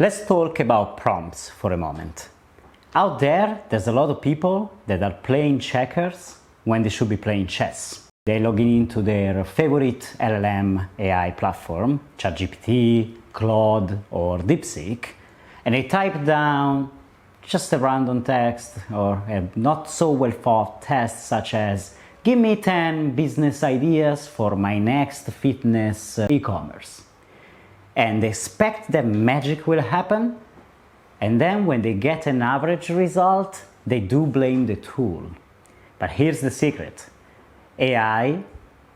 Let's talk about prompts for a moment. Out there, there's a lot of people that are playing checkers when they should be playing chess. They log into their favorite LLM AI platform, ChatGPT, Claude, or DeepSeek, and they type down just a random text or a not so well thought test such as give me 10 business ideas for my next fitness e-commerce. And they expect that magic will happen, and then when they get an average result, they do blame the tool. But here's the secret. AI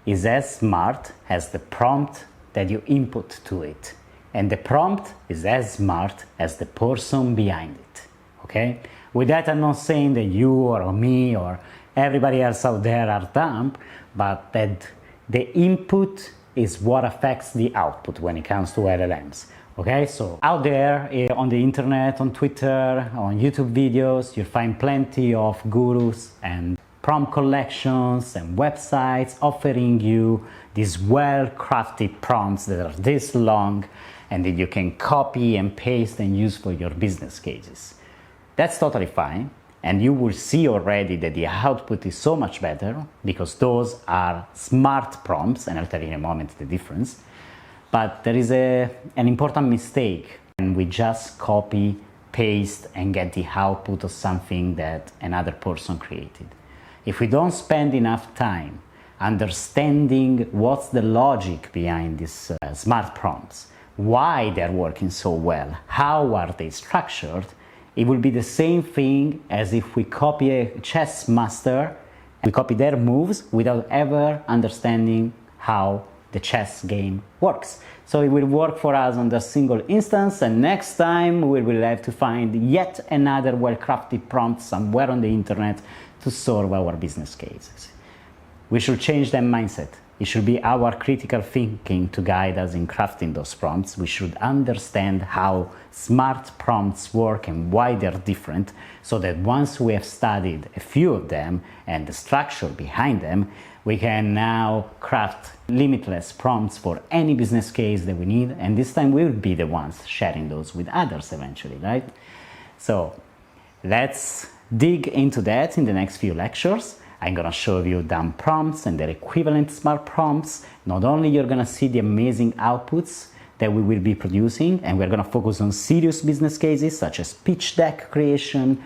is as smart as the prompt that you input to it. And the prompt is as smart as the person behind it. Okay? With that, I'm not saying that you or me or everybody else out there are dumb, but that the input is what affects the output when it comes to LLMs. Okay, so out there on the internet, on Twitter, on YouTube videos, you'll find plenty of gurus and prompt collections and websites offering you these well-crafted prompts that are this long and that you can copy and paste and use for your business cases. That's totally fine. And you will see already that the output is so much better because those are smart prompts, and I'll tell you in a moment the difference. But there is an important mistake, and we just copy, paste, and get the output of something that another person created. If we don't spend enough time understanding what's the logic behind these smart prompts, why they're working so well, how are they structured, it will be the same thing as if we copy a chess master, we copy their moves without ever understanding how the chess game works. So it will work for us on the single instance, and next time we will have to find yet another well-crafted prompt somewhere on the internet to solve our business cases. We should change that mindset. It should be our critical thinking to guide us in crafting those prompts. We should understand how smart prompts work and why they're different, so that once we have studied a few of them and the structure behind them, we can now craft limitless prompts for any business case that we need, and this time we will be the ones sharing those with others eventually, right? So let's dig into that in the next few lectures. I'm gonna show you dumb prompts and their equivalent smart prompts. Not only you're gonna see the amazing outputs that we will be producing, and we're gonna focus on serious business cases such as pitch deck creation,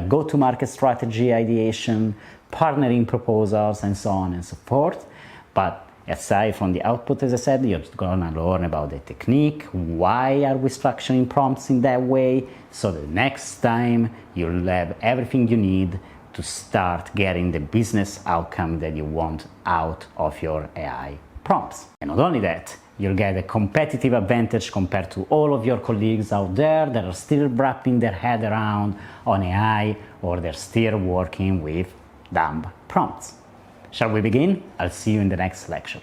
go-to-market strategy ideation, partnering proposals, and so on and so forth. But aside from the output, as I said, you're gonna learn about the technique, why are we structuring prompts in that way, so the next time you'll have everything you need to start getting the business outcome that you want out of your AI prompts. And not only that, you'll get a competitive advantage compared to all of your colleagues out there that are still wrapping their head around on AI, or they're still working with dumb prompts. Shall we begin? I'll see you in the next lecture.